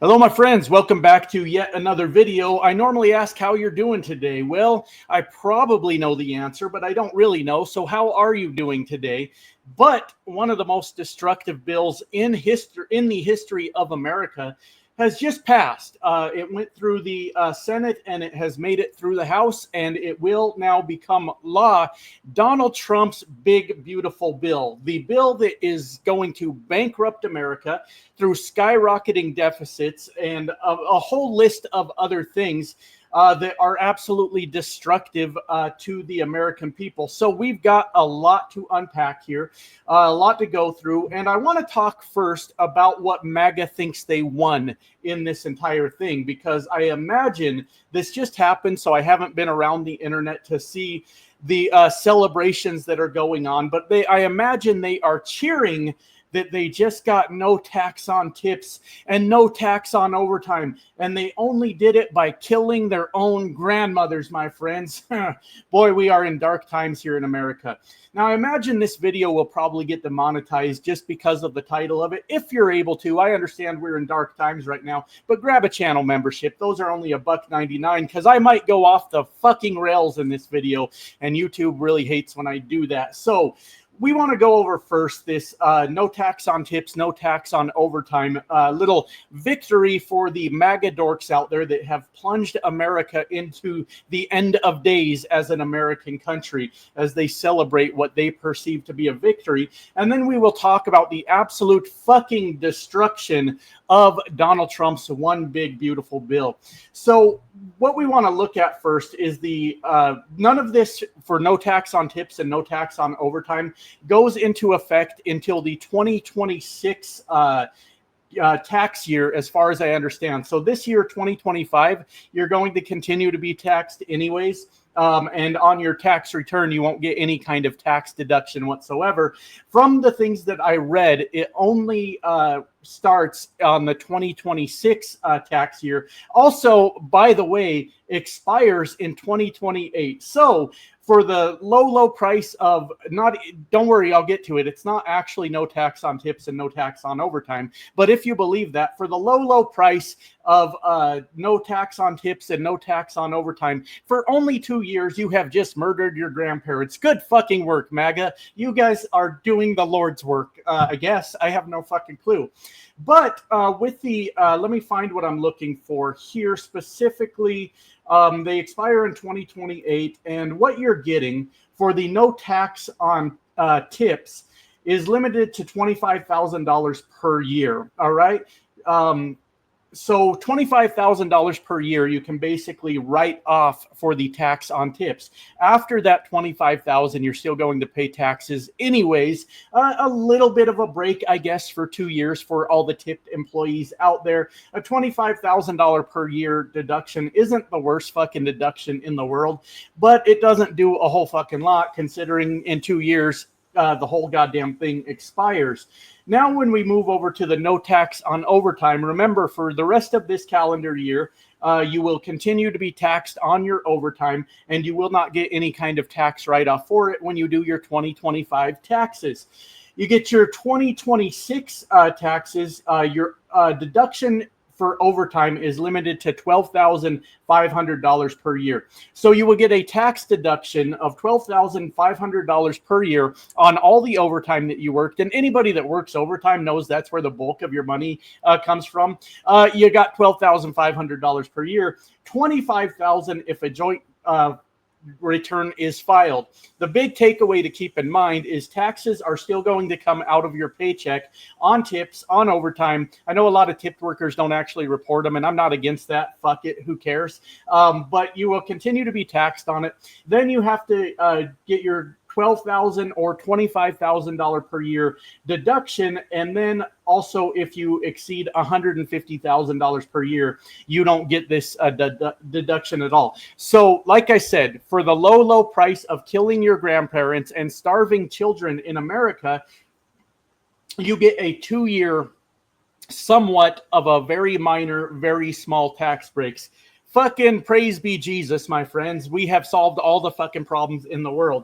Hello, my friends. Welcome back to yet another video. I normally ask how you're doing today. Well, I probably know the answer, but I don't really know. So how are you doing today? But one of the most destructive bills in the history of America has just passed. It went through the Senate and it has made it through the House, and it will now become law. Donald Trump's big, beautiful bill, the bill that is going to bankrupt America through skyrocketing deficits and a whole list of other things that are absolutely destructive to the American people. So we've got a lot to unpack here, a lot to go through. And I want to talk first about what MAGA thinks they won in this entire thing, because I imagine this just happened. So I haven't been around the internet to see the celebrations that are going on, but I imagine they are cheering that they just got no tax on tips and no tax on overtime. And they only did it by killing their own grandmothers, my friends. Boy, we are in dark times here in America. Now, I imagine this video will probably get demonetized just because of the title of it. If you're able to, I understand we're in dark times right now, but grab a channel membership. Those are only $1.99 because I might go off the fucking rails in this video, and YouTube really hates when I do that. So we want to go over first this no tax on tips, no tax on overtime, little victory for the MAGA dorks out there that have plunged America into the end of days as an American country as they celebrate what they perceive to be a victory. And then we will talk about the absolute fucking destruction of Donald Trump's one big beautiful bill. So what we want to look at first is the none of this for no tax on tips and no tax on overtime goes into effect until the 2026 tax year, as far as I understand. So this year, 2025, you're going to continue to be taxed anyways. And on your tax return, you won't get any kind of tax deduction whatsoever. From the things that I read, it only starts on the 2026 tax year. Also, by the way, expires in 2028. So for the low price of don't worry, I'll get to it. It's not actually no tax on tips and no tax on overtime. But if you believe that, for the low price of no tax on tips and no tax on overtime, for only 2 years, you have just murdered your grandparents. Good fucking work, MAGA. You guys are doing the Lord's work, I guess. I have no fucking clue. But with the, let me find what I'm looking for here specifically. They expire in 2028, and what you're getting for the no tax on tips is limited to $25,000 per year. All right. So $25,000 per year, you can basically write off for the tax on tips. After that $25,000, you're still going to pay taxes anyways. A little bit of a break, I guess, for 2 years for all the tipped employees out there. A $25,000 per year deduction isn't the worst fucking deduction in the world, but it doesn't do a whole fucking lot considering in 2 years, the whole goddamn thing expires. Now, when we move over to the no tax on overtime, remember, for the rest of this calendar year, you will continue to be taxed on your overtime, and you will not get any kind of tax write-off for it when you do your 2025 taxes. You get your 2026 taxes, your deduction for overtime is limited to $12,500 per year. So you will get a tax deduction of $12,500 per year on all the overtime that you worked. And anybody that works overtime knows that's where the bulk of your money comes from. You got $12,500 per year, $25,000 if a joint return is filed. The big takeaway to keep in mind is taxes are still going to come out of your paycheck on tips, on overtime. I know a lot of tipped workers don't actually report them, and I'm not against that. Fuck it, who cares? But you will continue to be taxed on it. Then you have to get your $12,000 or $25,000 per year deduction, and then also if you exceed $150,000 per year, you don't get this deduction at all. So, like I said, for the low price of killing your grandparents and starving children in America, you get a 2-year, somewhat of a very minor, very small tax breaks. Fucking praise be Jesus, my friends. We have solved all the fucking problems in the world.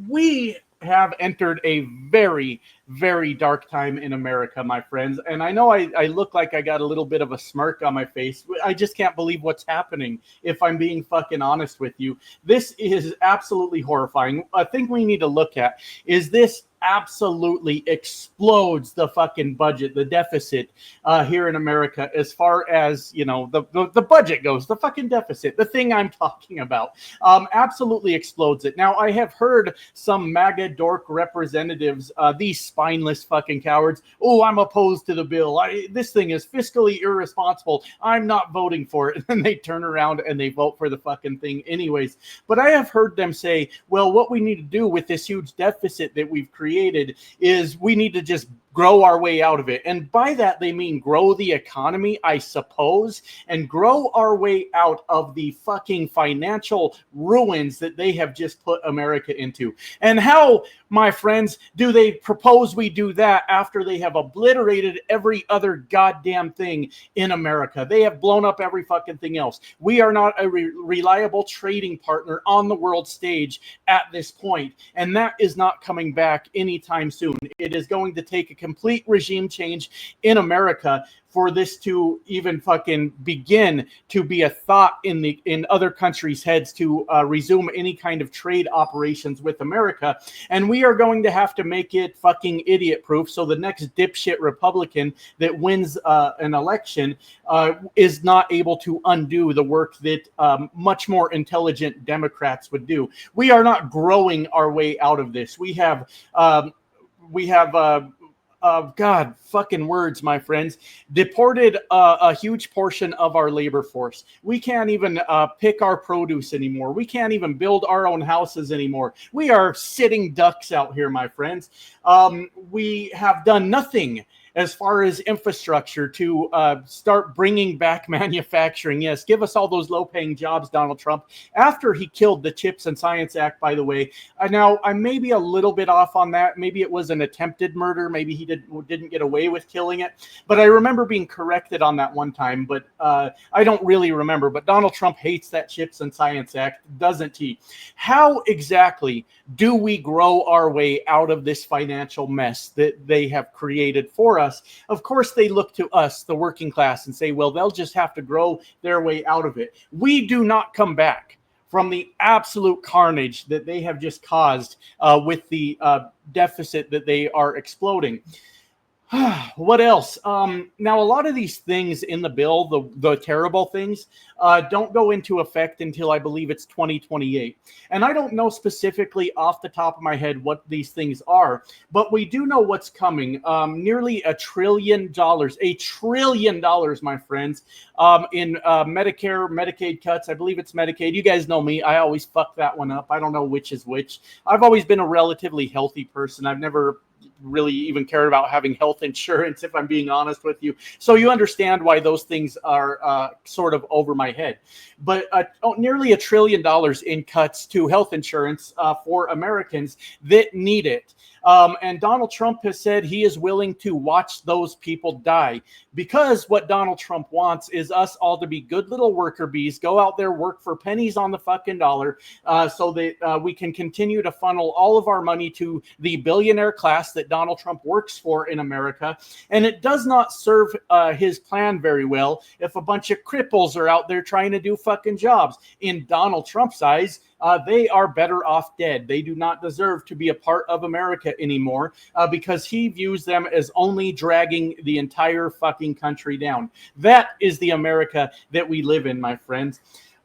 We have entered a very, very dark time in America, my friends. And I know I look like I got a little bit of a smirk on my face. I just can't believe what's happening, if I'm being fucking honest with you. This is absolutely horrifying. A thing we need to look at is this absolutely explodes the fucking budget, the deficit here in America, as far as, you know, the budget goes, the fucking deficit, the thing I'm talking about, absolutely explodes it. Now, I have heard some MAGA dork representatives, these spineless fucking cowards, oh, I'm opposed to the bill. This thing is fiscally irresponsible. I'm not voting for it. And they turn around and they vote for the fucking thing anyways. But I have heard them say, well, what we need to do with this huge deficit that we've created is we need to just grow our way out of it. And by that, they mean grow the economy, I suppose, and grow our way out of the fucking financial ruins that they have just put America into. And how, my friends, do they propose we do that after they have obliterated every other goddamn thing in America? They have blown up every fucking thing else. We are not a reliable trading partner on the world stage at this point, and that is not coming back anytime soon. It is going to take a complete regime change in America for this to even fucking begin to be a thought in other countries' heads to resume any kind of trade operations with America. And we are going to have to make it fucking idiot proof, so the next dipshit Republican that wins an election is not able to undo the work that much more intelligent Democrats would do. We are not growing our way out of this. We have God, fucking words, my friends, deported a huge portion of our labor force. We can't even pick our produce anymore. We can't even build our own houses anymore. We are sitting ducks out here, my friends. We have done nothing as far as infrastructure to start bringing back manufacturing. Yes, give us all those low-paying jobs, Donald Trump, after he killed the Chips and Science Act, by the way. Now, I may be a little bit off on that. Maybe it was an attempted murder. Maybe he didn't get away with killing it. But I remember being corrected on that one time, but I don't really remember. But Donald Trump hates that Chips and Science Act, doesn't he? How exactly do we grow our way out of this financial mess that they have created for us? Of course, they look to us, the working class, and say, well, they'll just have to grow their way out of it. We do not come back from the absolute carnage that they have just caused with the deficit that they are exploding. What else? Now, a lot of these things in the bill, the terrible things, don't go into effect until I believe it's 2028. And I don't know specifically off the top of my head what these things are, but we do know what's coming. Nearly $1 trillion, $1 trillion, my friends, in Medicare, Medicaid cuts. I believe it's Medicaid. You guys know me. I always fuck that one up. I don't know which is which. I've always been a relatively healthy person. I've never really even cared about having health insurance, if I'm being honest with you. So you understand why those things are sort of over my head. But nearly $1 trillion in cuts to health insurance for Americans that need it. And Donald Trump has said he is willing to watch those people die, because what Donald Trump wants is us all to be good little worker bees, go out there, work for pennies on the fucking dollar, so that we can continue to funnel all of our money to the billionaire class that Donald Trump works for in America. And it does not serve his plan very well if a bunch of cripples are out there trying to do fucking jobs. In Donald Trump's eyes, they are better off dead. They do not deserve to be a part of America anymore because he views them as only dragging the entire fucking country down. That is the America that we live in, my friends.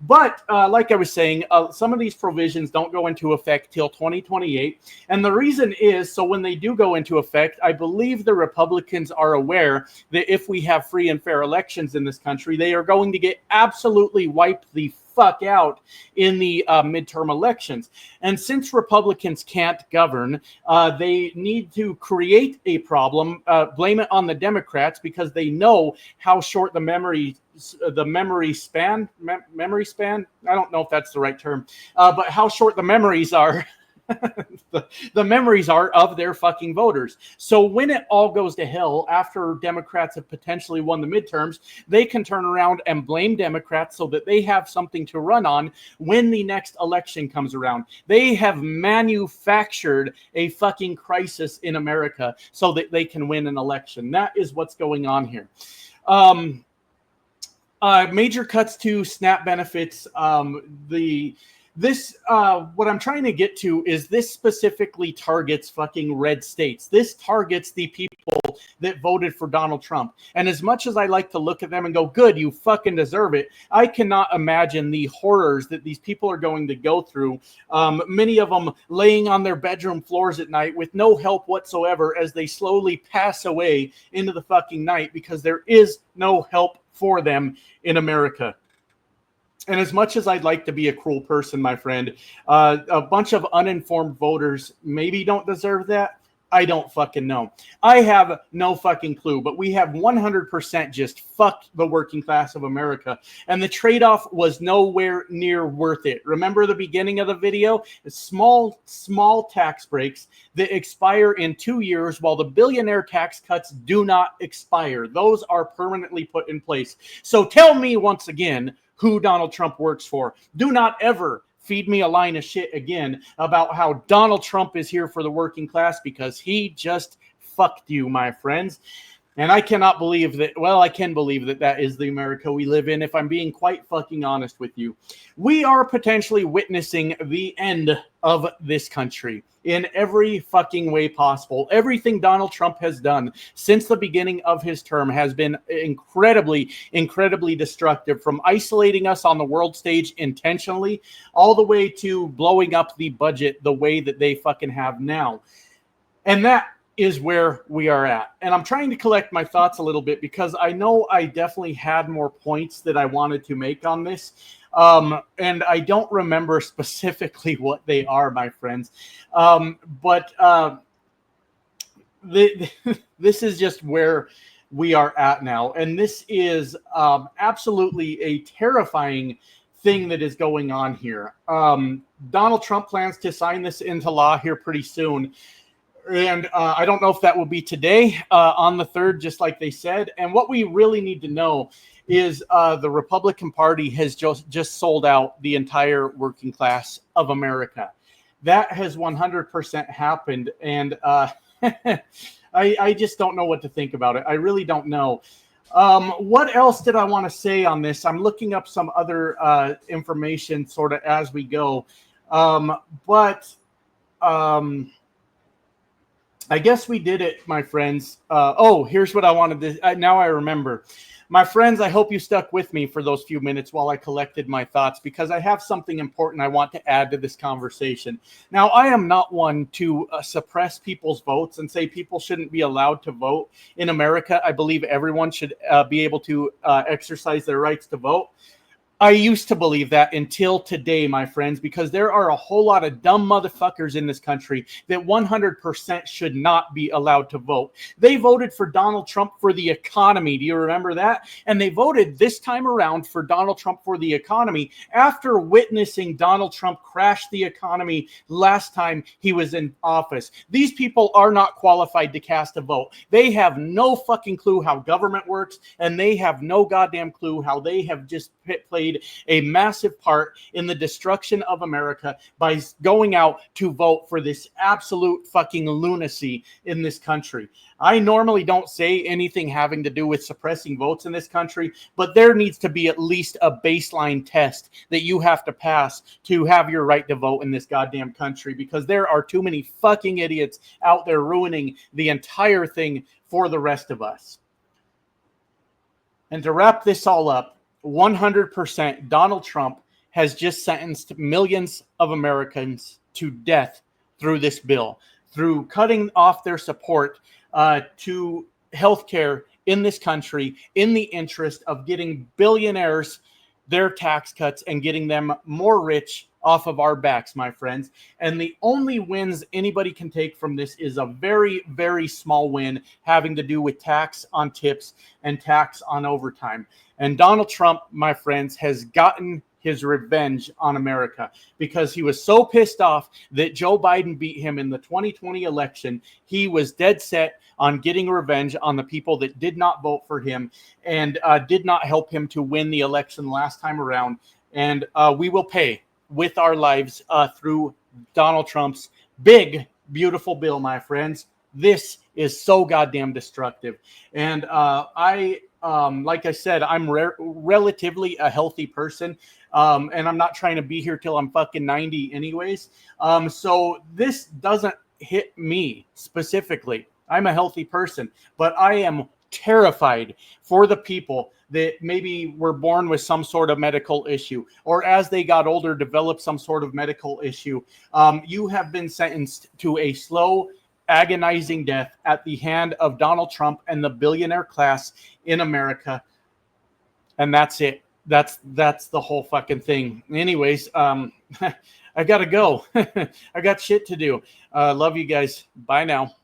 But like I was saying, some of these provisions don't go into effect till 2028. And the reason is, so when they do go into effect, I believe the Republicans are aware that if we have free and fair elections in this country, they are going to get absolutely wiped the fuck out in the midterm elections. And since Republicans can't govern, they need to create a problem, blame it on the Democrats, because they know how short the memory span, I don't know if that's the right term, but how short the memories are the memories are of their fucking voters. So when it all goes to hell after Democrats have potentially won the midterms, they can turn around and blame Democrats so that they have something to run on when the next election comes around. They have manufactured a fucking crisis in America so that they can win an election. That is what's going on here. Major cuts to SNAP benefits. What I'm trying to get to is this specifically targets fucking red states. This targets the people that voted for Donald Trump. And as much as I like to look at them and go, good, you fucking deserve it, I cannot imagine the horrors that these people are going to go through. Many of them laying on their bedroom floors at night with no help whatsoever as they slowly pass away into the fucking night because there is no help for them in America. And as much as I'd like to be a cruel person, my friend, a bunch of uninformed voters maybe don't deserve that. I don't fucking know. I have no fucking clue, but we have 100% just fucked the working class of America. And the trade-off was nowhere near worth it. Remember the beginning of the video? Small tax breaks that expire in 2 years while the billionaire tax cuts do not expire. Those are permanently put in place. So tell me once again who Donald Trump works for. Do not ever feed me a line of shit again about how Donald Trump is here for the working class, because he just fucked you, my friends. And I cannot believe that, well, I can believe that that is the America we live in, if I'm being quite fucking honest with you. We are potentially witnessing the end of this country in every fucking way possible. Everything Donald Trump has done since the beginning of his term has been incredibly destructive, from isolating us on the world stage intentionally all the way to blowing up the budget the way that they fucking have now. And that is where we are at. And I'm trying to collect my thoughts a little bit because I know I definitely had more points that I wanted to make on this. And I don't remember specifically what they are, my friends. This is just where we are at now. And this is absolutely a terrifying thing that is going on here. Donald Trump plans to sign this into law here pretty soon. And I don't know if that will be today on the 3rd, just like they said. And what we really need to know is the Republican Party has just sold out the entire working class of America. That has 100% happened. And I just don't know what to think about it. I really don't know. What else did I want to say on this? I'm looking up some other information sort of as we go. I guess we did it, my friends. Here's what I wanted to. Now I remember. My friends, I hope you stuck with me for those few minutes while I collected my thoughts, because I have something important I want to add to this conversation. Now, I am not one to suppress people's votes and say people shouldn't be allowed to vote in America. I believe everyone should be able to exercise their rights to vote. I used to believe that until today, my friends, because there are a whole lot of dumb motherfuckers in this country that 100% should not be allowed to vote. They voted for Donald Trump for the economy. Do you remember that? And they voted this time around for Donald Trump for the economy after witnessing Donald Trump crash the economy last time he was in office. These people are not qualified to cast a vote. They have no fucking clue how government works, and they have no goddamn clue how they have just played a massive part in the destruction of America by going out to vote for this absolute fucking lunacy in this country. I normally don't say anything having to do with suppressing votes in this country, but there needs to be at least a baseline test that you have to pass to have your right to vote in this goddamn country, because there are too many fucking idiots out there ruining the entire thing for the rest of us. And to wrap this all up, 100% Donald Trump has just sentenced millions of Americans to death through this bill, through cutting off their support to healthcare in this country in the interest of getting billionaires their tax cuts and getting them more rich off of our backs, my friends. And the only wins anybody can take from this is a very, very small win having to do with tax on tips and tax on overtime. And Donald Trump, my friends, has gotten his revenge on America because he was so pissed off that Joe Biden beat him in the 2020 election. He was dead set on getting revenge on the people that did not vote for him and did not help him to win the election last time around. And we will pay with our lives through Donald Trump's big, beautiful bill, my friends. This is so goddamn destructive. And like I said, I'm relatively a healthy person. And I'm not trying to be here till I'm fucking 90 anyways. So this doesn't hit me specifically. I'm a healthy person, but I am terrified for the people that maybe were born with some sort of medical issue, or as they got older, developed some sort of medical issue. You have been sentenced to a slow, agonizing death at the hand of Donald Trump and the billionaire class in America. And that's it. That's the whole fucking thing. Anyways, I gotta go. I got shit to do. Love you guys. Bye now.